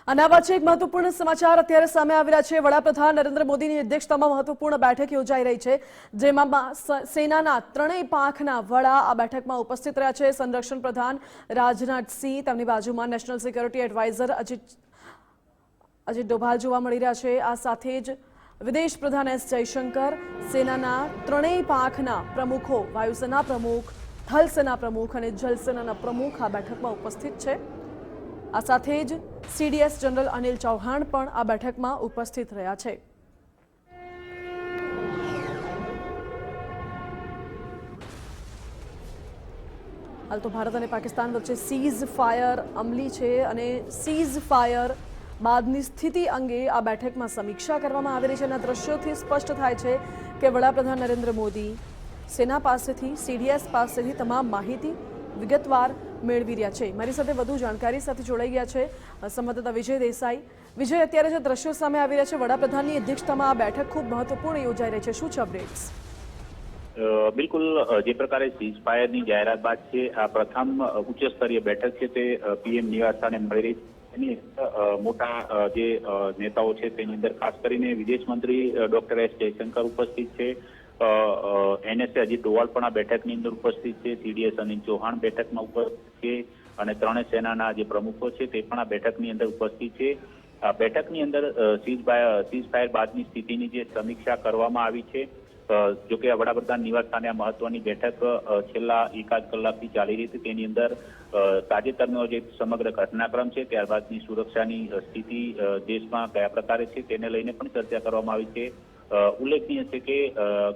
અને આ વચ્ચે એક મહત્વપૂર્ણ સમાચાર અત્યારે સામે આવી રહ્યા છે। વડાપ્રધાન નરેન્દ્ર મોદીની અધ્યક્ષતામાં મહત્વપૂર્ણ બેઠક યોજાઈ રહી છે, જેમાં સેનાના ત્રણેય પાંખના વડા આ બેઠકમાં ઉપસ્થિત રહ્યા છે। સંરક્ષણ પ્રધાન રાજનાથ સિંહ, તેમની બાજુમાં national security adviser Ajit Doval જોવા મળી રહ્યા છે। આ સાથે જ વિદેશ પ્રધાન એસ જયશંકર, સેનાના ત્રણેય પાંખના પ્રમુખો, વાયુસેના પ્રમુખ, થલ સેના પ્રમુખ અને જલસેનાના પ્રમુખ આ બેઠકમાં ઉપસ્થિત છે। આ સાથે જ સીડીએસ જનરલ અનિલ ચૌહાણ પણ આ બેઠકમાં ઉપસ્થિત રહ્યા છે। હાલ તો ભારત અને પાકિસ્તાન વચ્ચે સીઝ ફાયર અમલી છે અને સીઝ ફાયર બાદની સ્થિતિ અંગે આ બેઠકમાં સમીક્ષા કરવામાં આવી રહી છે। અને દ્રશ્યોથી સ્પષ્ટ થાય છે કે વડાપ્રધાન નરેન્દ્ર મોદી સેના પાસેથી, સીડીએસ પાસેથી તમામ માહિતી વિગતવાર મેળવી રહ્યા છે। મારી સાથે વધુ જાણકારી સાથે જોડાઈ ગયા છે સંવાદદાતા વિજય દેસાઈ। વિજય, અત્યારે જે દ્રશ્યો સામે આવી રહ્યા છે, વડાપ્રધાનની અધ્યક્ષતામાં આ બેઠક ખૂબ મહત્વપૂર્ણ યોજાઈ રહી છે, શું છે અપડેટ્સ? બિલકુલ, જે પ્રકારે સીઝ ફાયરની જાહેરાત બાદ છે આ પ્રથમ ઉચ્ચ સ્તરીય બેઠક છે તે પીએમ નિવાસસ્થાને મળી રહી છે। એની મોટા જે નેતાઓ છે તેની અંદર ખાસ કરીને વિદેશ મંત્રી ડોક્ટર એસ જયશંકર ઉપસ્થિત છે, એનએસએ અજીત ડોભાલ પણ આ બેઠકની અંદર ઉપસ્થિત છે, સીડીએસ અનિલ ચૌહાણ બેઠકમાં ઉપસ્થિત છે અને ત્રણેય સેનાના જે પ્રમુખો છે તે પણ આ બેઠકની અંદર ઉપસ્થિત છે। આ બેઠકની અંદર સીઝ ફાયર બાદની સ્થિતિની જે સમીક્ષા કરવામાં આવી છે। જોકે વડાપ્રધાન નિવાસ સ્થાને આ મહત્વની બેઠક છેલ્લા એકાદ કલાકથી ચાલી રહી હતી। તેની અંદર તાજેતરનો જે સમગ્ર ઘટનાક્રમ છે, ત્યારબાદની સુરક્ષાની સ્થિતિ દેશમાં કયા પ્રકારે છે તેને લઈને પણ ચર્ચા કરવામાં આવી છે। ઉલ્લેખનીય છે કે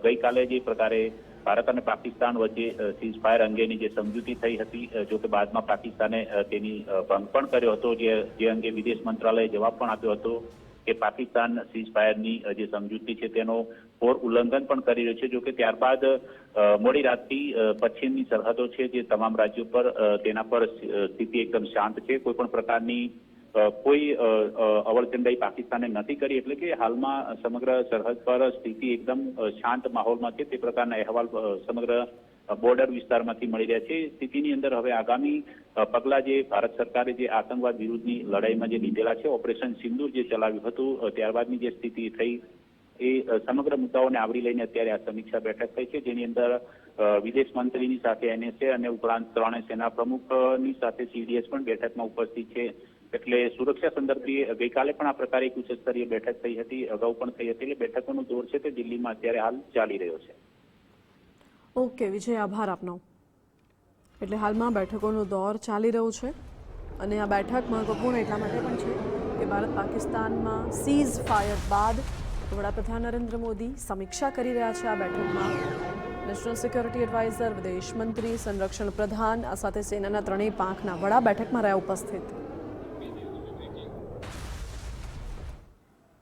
ગઈકાલે જે પ્રકારે ભારત અને પાકિસ્તાન વચ્ચે સીઝ ફાયર અંગેની જે સમજૂતી થઈ હતી, જોકે બાદમાં પાકિસ્તાને તેની ભંગ પણ કર્યો હતો, જે અંગે વિદેશ મંત્રાલયે જવાબ પણ આપ્યો હતો કે પાકિસ્તાન સીઝ ફાયરની જે સમજૂતી છે તેનો ઘોર ઉલ્લંઘન પણ કરી રહ્યો છે। જોકે ત્યારબાદ મોડી રાતથી પશ્ચિમની સરહદો છે જે તમામ રાજ્યો પર તેના પર સ્થિતિ એકદમ શાંત છે। કોઈ પણ પ્રકારની કોઈ અવળચંડાઈ પાકિસ્તાને નથી કરી, એટલે કે હાલમાં સમગ્ર સરહદ પર સ્થિતિ એકદમ શાંત માહોલમાં છે તે પ્રકારના અહેવાલ સમગ્ર બોર્ડર વિસ્તારમાંથી મળી રહ્યા છે। સ્થિતિની અંદર હવે આગામી પગલાં જે ભારત સરકારે જે આતંકવાદ વિરુદ્ધની લડાઈમાં જે લીધેલા છે, ઓપરેશન સિંદૂર જે ચલાવ્યું હતું, ત્યારબાદની જે સ્થિતિ થઈ એ સમગ્ર મુદ્દાઓને આવરી લઈને અત્યારે આ સમીક્ષા બેઠક થઈ છે, જેની અંદર વિદેશ મંત્રીની સાથે એનએસએ અને ઉપરાંત ત્રણેય સેના પ્રમુખની સાથે સીડીએસ પણ બેઠકમાં ઉપસ્થિત છે। એટલે સુરક્ષા સંદર્ભે ગઈકાલે પણ આ પ્રકારે એક ઉચ્ચ સ્તરીય બેઠક થઈ હતી, અગાઉ પણ થઈ હતી। એટલે બેઠકોનો દોર છે તે દિલ્હીમાં અત્યારે હાલ ચાલી રહ્યો છે। ઓકે વિજય, આભાર આપનો। એટલે હાલમાં બેઠકોનો દોર ચાલી રહ્યો છે અને આ બેઠક મહત્વપૂર્ણ એટલા માટે પણ છે કે ભારત પાકિસ્તાનમાં સીઝ ફાયર બાદ વડાપ્રધાન નરેન્દ્ર મોદી સમીક્ષા કરી રહ્યા છે। આ બેઠકમાં નેશનલ સિક્યોરિટી એડવાઇઝર, વિદેશ મંત્રી, સંરક્ષણ પ્રધાન, આ સાથે સેનાના ત્રણેય પાંખના વડા બેઠકમાં રહ્યા ઉપસ્થિત।